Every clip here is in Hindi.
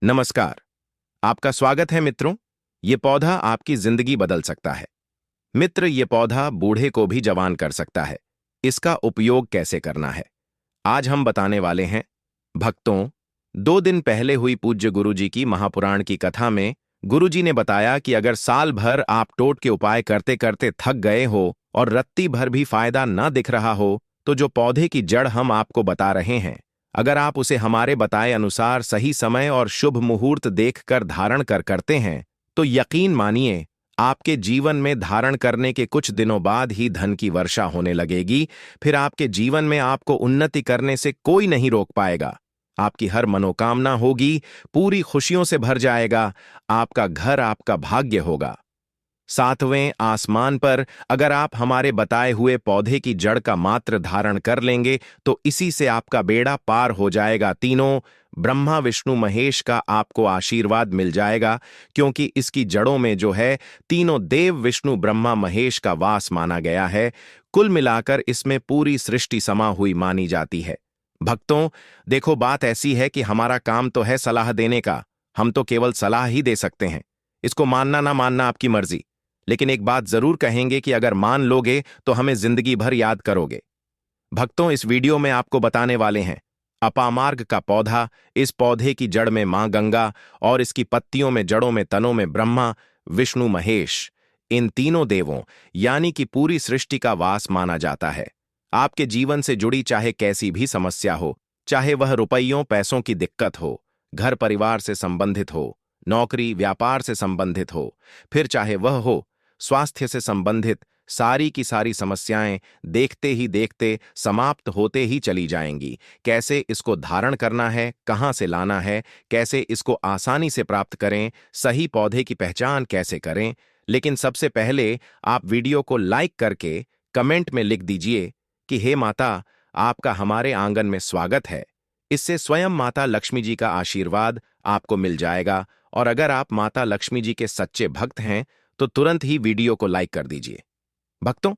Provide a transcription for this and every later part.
नमस्कार। आपका स्वागत है मित्रों। ये पौधा आपकी जिंदगी बदल सकता है। मित्र, ये पौधा बूढ़े को भी जवान कर सकता है। इसका उपयोग कैसे करना है, आज हम बताने वाले हैं। भक्तों, 2 दिन पहले हुई पूज्य गुरुजी की महापुराण की कथा में गुरुजी ने बताया कि अगर साल भर आप टोट के उपाय करते करते थक गए हो और रत्ती भर भी फायदा न दिख रहा हो, तो जो पौधे की जड़ हम आपको बता रहे हैं, अगर आप उसे हमारे बताए अनुसार सही समय और शुभ मुहूर्त देखकर धारण करते हैं, तो यकीन मानिए, आपके जीवन में धारण करने के कुछ दिनों बाद ही धन की वर्षा होने लगेगी। फिर आपके जीवन में आपको उन्नति करने से कोई नहीं रोक पाएगा। आपकी हर मनोकामना होगी, पूरी खुशियों से भर जाएगा। आपका घर आपका भाग्य होगा। 7वें आसमान पर अगर आप हमारे बताए हुए पौधे की जड़ का मात्र धारण कर लेंगे, तो इसी से आपका बेड़ा पार हो जाएगा। तीनों ब्रह्मा विष्णु महेश का आपको आशीर्वाद मिल जाएगा, क्योंकि इसकी जड़ों में जो है, तीनों देव विष्णु ब्रह्मा महेश का वास माना गया है। कुल मिलाकर इसमें पूरी सृष्टि समा हुई मानी जाती है। भक्तों, देखो, बात ऐसी है कि हमारा काम तो है सलाह देने का। हम तो केवल सलाह ही दे सकते हैं। इसको मानना ना मानना आपकी मर्जी, लेकिन एक बात जरूर कहेंगे कि अगर मान लोगे तो हमें जिंदगी भर याद करोगे। भक्तों, इस वीडियो में आपको बताने वाले हैं अपामार्ग का पौधा। इस पौधे की जड़ में मां गंगा और इसकी पत्तियों में, जड़ों में, तनों में ब्रह्मा विष्णु महेश, इन तीनों देवों यानी कि पूरी सृष्टि का वास माना जाता है। आपके जीवन से जुड़ी चाहे कैसी भी समस्या हो, चाहे वह रुपयों पैसों की दिक्कत हो, घर परिवार से संबंधित हो, नौकरी व्यापार से संबंधित हो, फिर चाहे वह हो स्वास्थ्य से संबंधित, सारी की सारी समस्याएं देखते ही देखते समाप्त होते ही चली जाएंगी। कैसे इसको धारण करना है, कहां से लाना है, कैसे इसको आसानी से प्राप्त करें, सही पौधे की पहचान कैसे करें। लेकिन सबसे पहले आप वीडियो को लाइक करके कमेंट में लिख दीजिए कि हे माता, आपका हमारे आंगन में स्वागत है। इससे स्वयं माता लक्ष्मी जी का आशीर्वाद आपको मिल जाएगा। और अगर आप माता लक्ष्मी जी के सच्चे भक्त हैं, तो तुरंत ही वीडियो को लाइक कर दीजिए। भक्तों,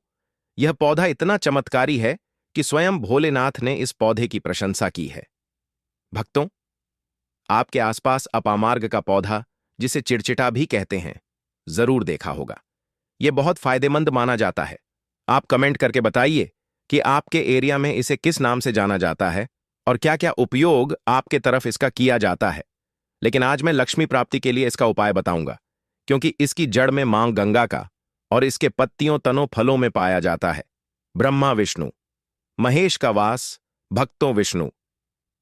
यह पौधा इतना चमत्कारी है कि स्वयं भोलेनाथ ने इस पौधे की प्रशंसा की है। भक्तों, आपके आसपास अपामार्ग का पौधा, जिसे चिड़चिटा भी कहते हैं, जरूर देखा होगा। यह बहुत फायदेमंद माना जाता है। आप कमेंट करके बताइए कि आपके एरिया में इसे किस नाम से जाना जाता है और क्या क्या उपयोग आपके तरफ इसका किया जाता है। लेकिन आज मैं लक्ष्मी प्राप्ति के लिए इसका उपाय बताऊंगा, क्योंकि इसकी जड़ में मां गंगा का और इसके पत्तियों तनों फलों में पाया जाता है ब्रह्मा विष्णु महेश का वास। भक्तों, विष्णु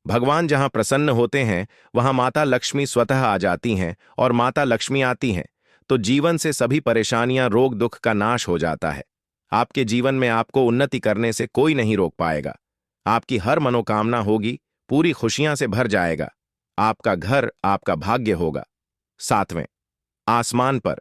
भगवान जहां प्रसन्न होते हैं, वहां माता लक्ष्मी स्वतः आ जाती हैं, और माता लक्ष्मी आती हैं तो जीवन से सभी परेशानियां, रोग दुख का नाश हो जाता है। आपके जीवन में आपको उन्नति करने से कोई नहीं रोक पाएगा। आपकी हर मनोकामना होगी, पूरी खुशियां से भर जाएगा। आपका घर आपका भाग्य होगा। 7वें आसमान पर।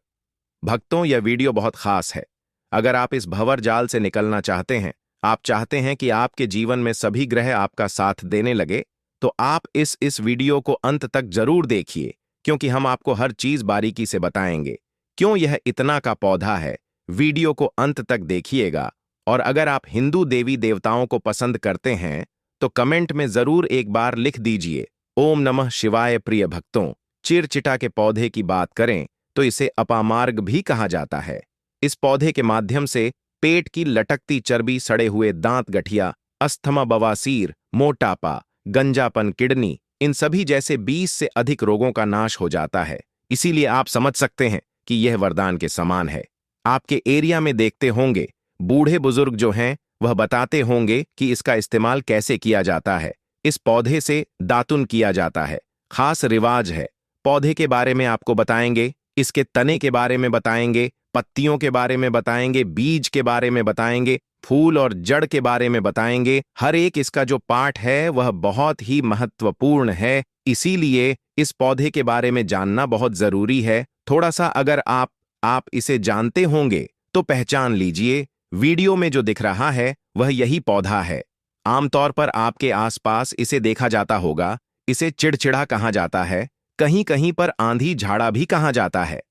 भक्तों, यह वीडियो बहुत खास है। अगर आप इस भंवर जाल से निकलना चाहते हैं, आप चाहते हैं कि आपके जीवन में सभी ग्रह आपका साथ देने लगे, तो आप इस वीडियो को अंत तक जरूर देखिए, क्योंकि हम आपको हर चीज बारीकी से बताएंगे। क्यों यह इतना का पौधा है, वीडियो को अंत तक देखिएगा। और अगर आप हिंदू देवी देवताओं को पसंद करते हैं, तो कमेंट में जरूर एक बार लिख दीजिए ओम नमः शिवाय। प्रिय भक्तों, चिरचिटा के पौधे की बात करें तो इसे अपामार्ग भी कहा जाता है। इस पौधे के माध्यम से पेट की लटकती चर्बी, सड़े हुए दांत, गठिया, अस्थमा, बवासीर, मोटापा, गंजापन, किडनी, इन सभी जैसे 20 से अधिक रोगों का नाश हो जाता है। इसीलिए आप समझ सकते हैं कि यह वरदान के समान है। आपके एरिया में देखते होंगे, बूढ़े बुजुर्ग जो हैं, वह बताते होंगे कि इसका इस्तेमाल कैसे किया जाता है। इस पौधे से दातुन किया जाता है, खास रिवाज है। पौधे के बारे में आपको बताएंगे, इसके तने के बारे में बताएंगे, पत्तियों के बारे में बताएंगे, बीज के बारे में बताएंगे, फूल और जड़ के बारे में बताएंगे। हर एक इसका जो पार्ट है वह बहुत ही महत्वपूर्ण है। इसीलिए इस पौधे के बारे में जानना बहुत जरूरी है। थोड़ा सा अगर आप इसे जानते होंगे तो पहचान लीजिए। वीडियो में जो दिख रहा है वह यही पौधा है। आमतौर पर आपके आसपास इसे देखा जाता होगा। इसे चिड़चिड़ा कहा जाता है, कहीं कहीं पर आंधी झाड़ा भी कहा जाता है।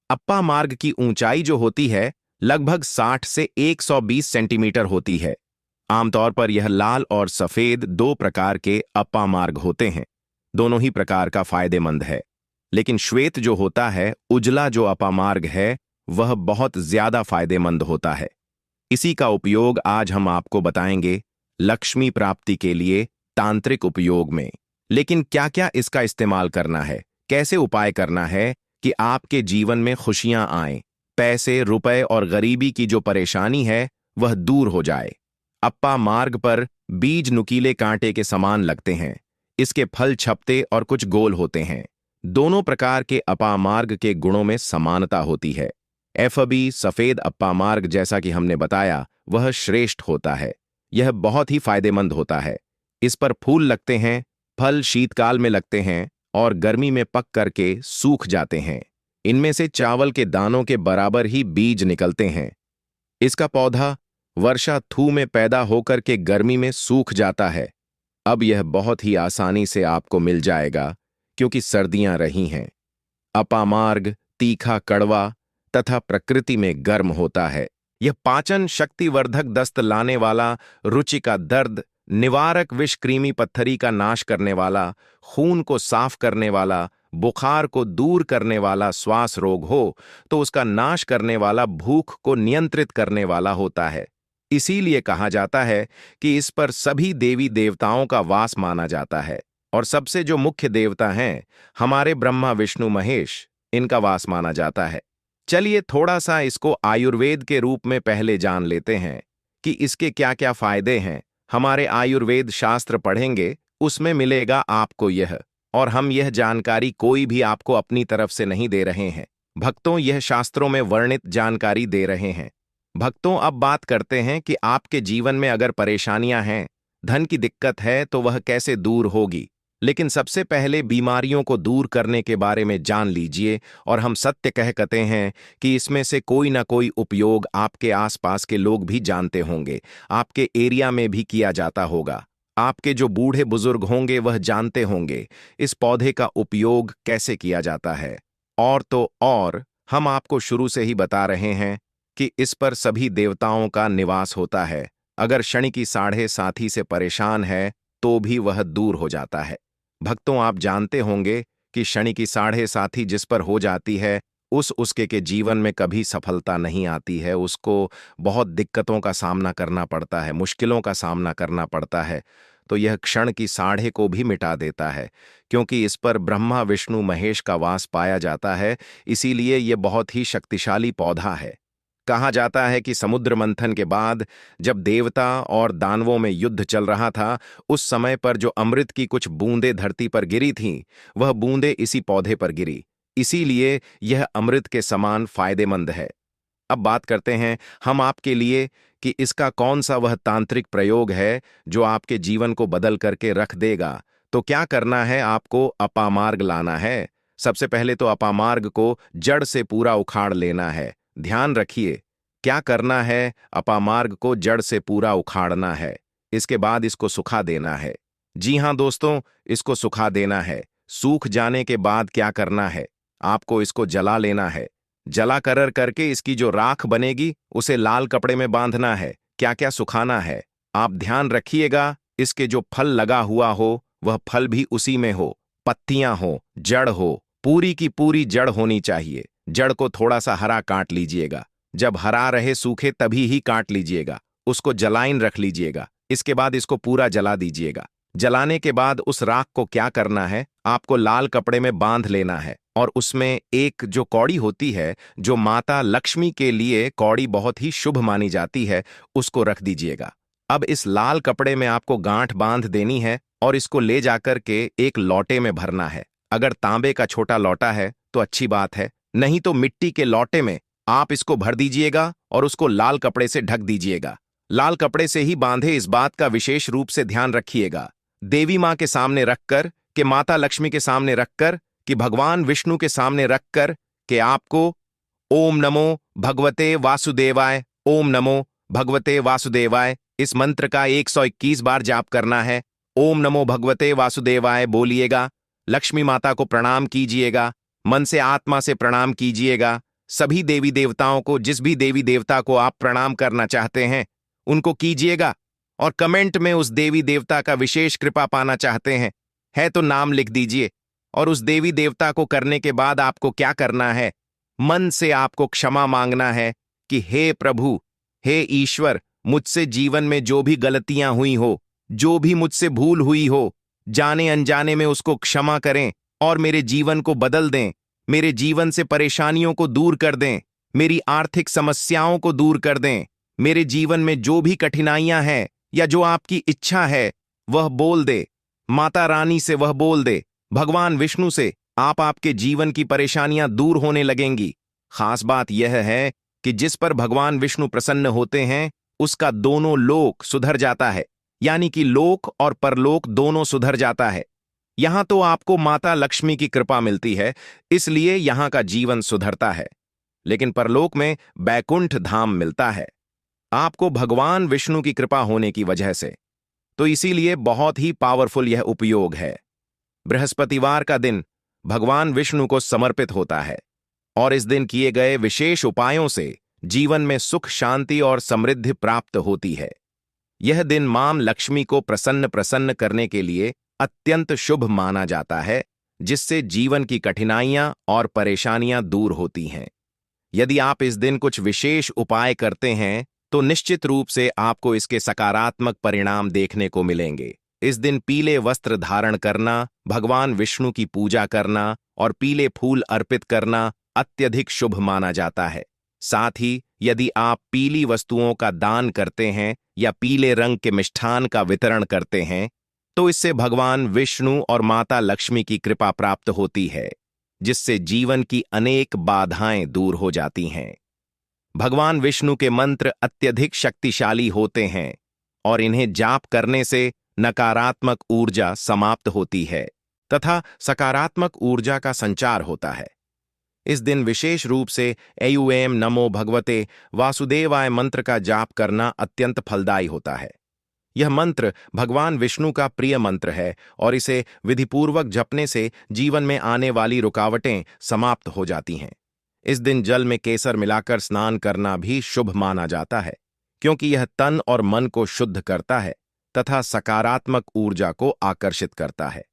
अप्पा मार्ग की ऊंचाई जो होती है लगभग 60 से 120 सेंटीमीटर होती है। आमतौर पर यह लाल और सफेद 2 प्रकार के अप्पा मार्ग होते हैं। दोनों ही प्रकार का फायदेमंद है, लेकिन श्वेत जो होता है, उजला जो अपामार्ग है, वह बहुत ज्यादा फायदेमंद होता है। इसी का उपयोग आज हम आपको बताएंगे लक्ष्मी प्राप्ति के लिए तांत्रिक उपयोग में। लेकिन क्या क्या इसका इस्तेमाल करना है, कैसे उपाय करना है कि आपके जीवन में खुशियां आएं, पैसे, रुपए और गरीबी की जो परेशानी है वह दूर हो जाए। अप्पा मार्ग पर बीज नुकीले कांटे के समान लगते हैं। इसके फल छपते और कुछ गोल होते हैं। दोनों प्रकार के अपामार्ग के गुणों में समानता होती है। एफबी सफेद अपामार्ग, जैसा कि हमने बताया, वह श्रेष्ठ होता है। यह बहुत ही फायदेमंद होता है। इस पर फूल लगते हैं, फल शीतकाल में लगते हैं और गर्मी में पक करके सूख जाते हैं। इनमें से चावल के दानों के बराबर ही बीज निकलते हैं। इसका पौधा वर्षा थू में पैदा होकर के गर्मी में सूख जाता है। अब यह बहुत ही आसानी से आपको मिल जाएगा क्योंकि सर्दियां रही हैं। अपामार्ग तीखा, कड़वा तथा प्रकृति में गर्म होता है। यह पाचन शक्तिवर्धक, दस्त लाने वाला, रुचि का दर्द निवारक, विष कृमि पत्थरी का नाश करने वाला, खून को साफ करने वाला, बुखार को दूर करने वाला, श्वास रोग हो तो उसका नाश करने वाला, भूख को नियंत्रित करने वाला होता है। इसीलिए कहा जाता है कि इस पर सभी देवी देवताओं का वास माना जाता है और सबसे जो मुख्य देवता हैं, हमारे ब्रह्मा विष्णु महेश, इनका वास माना जाता है। चलिए थोड़ा सा इसको आयुर्वेद के रूप में पहले जान लेते हैं कि इसके क्या क्या फायदे हैं। हमारे आयुर्वेद शास्त्र पढ़ेंगे, उसमें मिलेगा आपको यह, और हम यह जानकारी कोई भी आपको अपनी तरफ से नहीं दे रहे हैं। भक्तों, यह शास्त्रों में वर्णित जानकारी दे रहे हैं। भक्तों, अब बात करते हैं कि आपके जीवन में अगर परेशानियां हैं, धन की दिक्कत है, तो वह कैसे दूर होगी। लेकिन सबसे पहले बीमारियों को दूर करने के बारे में जान लीजिए, और हम सत्य कहते हैं कि इसमें से कोई ना कोई उपयोग आपके आसपास के लोग भी जानते होंगे, आपके एरिया में भी किया जाता होगा। आपके जो बूढ़े बुजुर्ग होंगे वह जानते होंगे इस पौधे का उपयोग कैसे किया जाता है। और तो और हम आपको शुरू से ही बता रहे हैं कि इस पर सभी देवताओं का निवास होता है। अगर शनि की साढ़े साथी से परेशान है तो भी वह दूर हो जाता है। भक्तों, आप जानते होंगे कि शनि की साढ़े साथी जिस पर हो जाती है, उसके के जीवन में कभी सफलता नहीं आती है। उसको बहुत दिक्कतों का सामना करना पड़ता है, मुश्किलों का सामना करना पड़ता है। तो यह क्षण की साढ़े को भी मिटा देता है, क्योंकि इस पर ब्रह्मा विष्णु महेश का वास पाया जाता है। इसीलिए यह बहुत ही शक्तिशाली पौधा है। कहा जाता है कि समुद्र मंथन के बाद जब देवता और दानवों में युद्ध चल रहा था, उस समय पर जो अमृत की कुछ बूंदें धरती पर गिरी थीं, वह बूंदें इसी पौधे पर गिरी। इसीलिए यह अमृत के समान फायदेमंद है। अब बात करते हैं हम आपके लिए कि इसका कौन सा वह तांत्रिक प्रयोग है जो आपके जीवन को बदल करके रख देगा। तो क्या करना है, आपको अपामार्ग लाना है। सबसे पहले तो अपामार्ग को जड़ से पूरा उखाड़ लेना है। ध्यान रखिए, क्या करना है, अपामार्ग को जड़ से पूरा उखाड़ना है। इसके बाद इसको सुखा देना है। जी हां दोस्तों, इसको सुखा देना है। सूख जाने के बाद क्या करना है, आपको इसको जला लेना है। जला करके इसकी जो राख बनेगी उसे लाल कपड़े में बांधना है। क्या क्या सुखाना है, आप ध्यान रखिएगा। इसके जो फल लगा हुआ हो वह फल भी उसी में हो, पत्तियां हो, जड़ हो, पूरी की पूरी जड़ होनी चाहिए। जड़ को थोड़ा सा हरा काट लीजिएगा। जब हरा रहे सूखे तभी ही काट लीजिएगा। उसको जलाइन रख लीजिएगा। इसके बाद इसको पूरा जला दीजिएगा। जलाने के बाद उस राख को क्या करना है, आपको लाल कपड़े में बांध लेना है और उसमें एक जो कौड़ी होती है, जो माता लक्ष्मी के लिए कौड़ी बहुत ही शुभ मानी जाती है, उसको रख दीजिएगा। अब इस लाल कपड़े में आपको गांठ बांध देनी है और इसको ले जाकर के एक लौटे में भरना है। अगर तांबे का छोटा लौटा है तो अच्छी बात है, नहीं तो मिट्टी के लौटे में आप इसको भर दीजिएगा और उसको लाल कपड़े से ढक दीजिएगा। लाल कपड़े से ही बांधे, इस बात का विशेष रूप से ध्यान रखिएगा। देवी मां के सामने रखकर, कि माता लक्ष्मी के सामने रखकर, कि भगवान विष्णु के सामने रखकर, कि आपको ओम नमो भगवते वासुदेवाय, ओम नमो भगवते वासुदेवाय इस मंत्र का 121 बार जाप करना है। ओम नमो भगवते वासुदेवाय बोलिएगा। लक्ष्मी माता को प्रणाम कीजिएगा, मन से आत्मा से प्रणाम कीजिएगा। सभी देवी देवताओं को, जिस भी देवी देवता को आप प्रणाम करना चाहते हैं उनको कीजिएगा, और कमेंट में उस देवी देवता का विशेष कृपा पाना चाहते हैं है तो नाम लिख दीजिए। और उस देवी देवता को करने के बाद आपको क्या करना है? मन से आपको क्षमा मांगना है कि हे प्रभु, हे ईश्वर, मुझसे जीवन में जो भी गलतियां हुई हो, जो भी मुझसे भूल हुई हो, जाने अनजाने में उसको क्षमा करें और मेरे जीवन को बदल दें। मेरे जीवन से परेशानियों को दूर कर दें, मेरी आर्थिक समस्याओं को दूर कर दें। मेरे जीवन में जो भी कठिनाइयां हैं या जो आपकी इच्छा है वह बोल दे। माता रानी से वह बोल दे, भगवान विष्णु से। आपके जीवन की परेशानियां दूर होने लगेंगी। खास बात यह है कि जिस पर भगवान विष्णु प्रसन्न होते हैं उसका दोनों लोक सुधर जाता है, यानी कि लोक और परलोक दोनों सुधर जाता है। यहां तो आपको माता लक्ष्मी की कृपा मिलती है, इसलिए यहां का जीवन सुधरता है। लेकिन परलोक में बैकुंठ धाम मिलता है आपको भगवान विष्णु की कृपा होने की वजह से। तो इसीलिए बहुत ही पावरफुल यह उपयोग है। बृहस्पतिवार का दिन भगवान विष्णु को समर्पित होता है और इस दिन किए गए विशेष उपायों से जीवन में सुख, शांति और समृद्धि प्राप्त होती है। यह दिन मां लक्ष्मी को प्रसन्न करने के लिए अत्यंत शुभ माना जाता है, जिससे जीवन की कठिनाइयां और परेशानियां दूर होती हैं। यदि आप इस दिन कुछ विशेष उपाय करते हैं तो निश्चित रूप से आपको इसके सकारात्मक परिणाम देखने को मिलेंगे। इस दिन पीले वस्त्र धारण करना, भगवान विष्णु की पूजा करना और पीले फूल अर्पित करना अत्यधिक शुभ माना जाता है। साथ ही यदि आप पीली वस्तुओं का दान करते हैं या पीले रंग के मिष्ठान का वितरण करते हैं तो इससे भगवान विष्णु और माता लक्ष्मी की कृपा प्राप्त होती है, जिससे जीवन की अनेक बाधाएं दूर हो जाती हैं। भगवान विष्णु के मंत्र अत्यधिक शक्तिशाली होते हैं और इन्हें जाप करने से नकारात्मक ऊर्जा समाप्त होती है तथा सकारात्मक ऊर्जा का संचार होता है। इस दिन विशेष रूप से ऐं नमो भगवते वासुदेवाय मंत्र का जाप करना अत्यंत फलदायी होता है। यह मंत्र भगवान विष्णु का प्रिय मंत्र है और इसे विधिपूर्वक जपने से जीवन में आने वाली रुकावटें समाप्त हो जाती हैं। इस दिन जल में केसर मिलाकर स्नान करना भी शुभ माना जाता है, क्योंकि यह तन और मन को शुद्ध करता है तथा सकारात्मक ऊर्जा को आकर्षित करता है।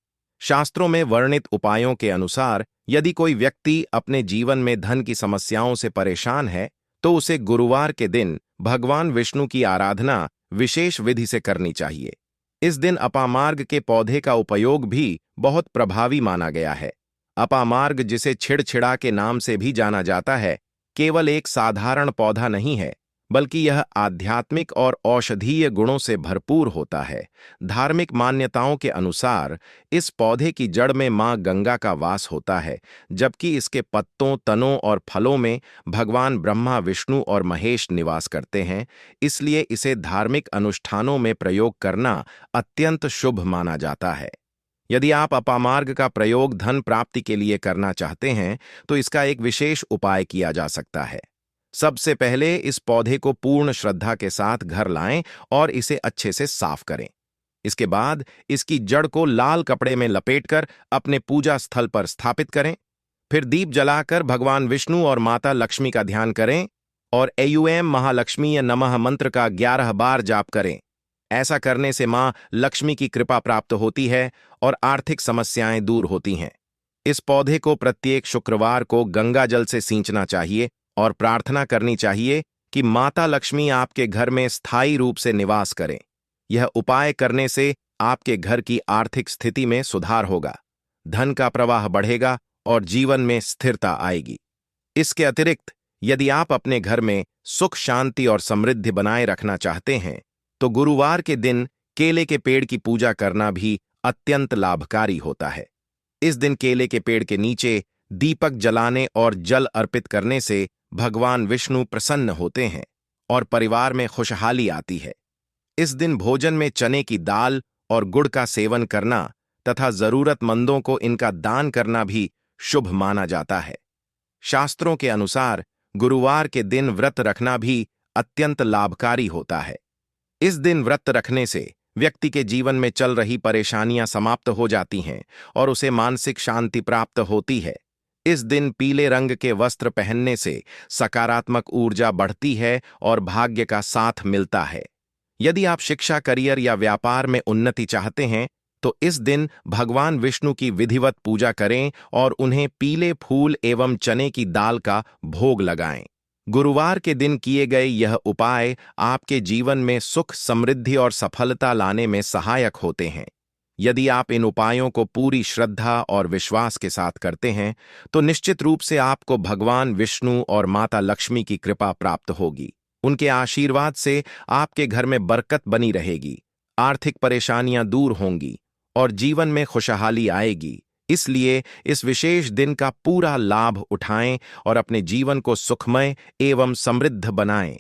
शास्त्रों में वर्णित उपायों के अनुसार यदि कोई व्यक्ति अपने जीवन में धन की समस्याओं से परेशान है तो उसे गुरुवार के दिन भगवान विष्णु की आराधना विशेष विधि से करनी चाहिए। इस दिन अपामार्ग के पौधे का उपयोग भी बहुत प्रभावी माना गया है। अपामार्ग, जिसे छिड़छिड़ा के नाम से भी जाना जाता है, केवल एक साधारण पौधा नहीं है, बल्कि यह आध्यात्मिक और औषधीय गुणों से भरपूर होता है। धार्मिक मान्यताओं के अनुसार इस पौधे की जड़ में मां गंगा का वास होता है, जबकि इसके पत्तों, तनों और फलों में भगवान ब्रह्मा, विष्णु और महेश निवास करते हैं। इसलिए इसे धार्मिक अनुष्ठानों में प्रयोग करना अत्यंत शुभ माना जाता है। यदि आप अपामार्ग का प्रयोग धन प्राप्ति के लिए करना चाहते हैं तो इसका एक विशेष उपाय किया जा सकता है। सबसे पहले इस पौधे को पूर्ण श्रद्धा के साथ घर लाएं और इसे अच्छे से साफ करें। इसके बाद इसकी जड़ को लाल कपड़े में लपेटकर अपने पूजा स्थल पर स्थापित करें। फिर दीप जलाकर भगवान विष्णु और माता लक्ष्मी का ध्यान करें और ऐं महालक्ष्मीय नमः मंत्र का 11 बार जाप करें। ऐसा करने से मां लक्ष्मी की कृपा प्राप्त होती है और आर्थिक समस्याएं दूर होती हैं। इस पौधे को प्रत्येक शुक्रवार को गंगा जल से सींचना चाहिए और प्रार्थना करनी चाहिए कि माता लक्ष्मी आपके घर में स्थायी रूप से निवास करें। यह उपाय करने से आपके घर की आर्थिक स्थिति में सुधार होगा, धन का प्रवाह बढ़ेगा और जीवन में स्थिरता आएगी। इसके अतिरिक्त यदि आप अपने घर में सुख, शांति और समृद्धि बनाए रखना चाहते हैं तो गुरुवार के दिन केले के पेड़ की पूजा करना भी अत्यंत लाभकारी होता है। इस दिन केले के पेड़ के नीचे दीपक जलाने और जल अर्पित करने से भगवान विष्णु प्रसन्न होते हैं और परिवार में खुशहाली आती है। इस दिन भोजन में चने की दाल और गुड़ का सेवन करना तथा जरूरतमंदों को इनका दान करना भी शुभ माना जाता है। शास्त्रों के अनुसार गुरुवार के दिन व्रत रखना भी अत्यंत लाभकारी होता है। इस दिन व्रत रखने से व्यक्ति के जीवन में चल रही परेशानियां समाप्त हो जाती हैं और उसे मानसिक शांति प्राप्त होती है। इस दिन पीले रंग के वस्त्र पहनने से सकारात्मक ऊर्जा बढ़ती है और भाग्य का साथ मिलता है। यदि आप शिक्षा, करियर या व्यापार में उन्नति चाहते हैं तो इस दिन भगवान विष्णु की विधिवत पूजा करें और उन्हें पीले फूल एवं चने की दाल का भोग लगाएं। गुरुवार के दिन किए गए यह उपाय आपके जीवन में सुख, समृद्धि और सफलता लाने में सहायक होते हैं। यदि आप इन उपायों को पूरी श्रद्धा और विश्वास के साथ करते हैं, तो निश्चित रूप से आपको भगवान विष्णु और माता लक्ष्मी की कृपा प्राप्त होगी। उनके आशीर्वाद से आपके घर में बरकत बनी रहेगी, आर्थिक परेशानियां दूर होंगी और जीवन में खुशहाली आएगी। इसलिए इस विशेष दिन का पूरा लाभ उठाएं और अपने जीवन को सुखमय एवं समृद्ध बनाएं।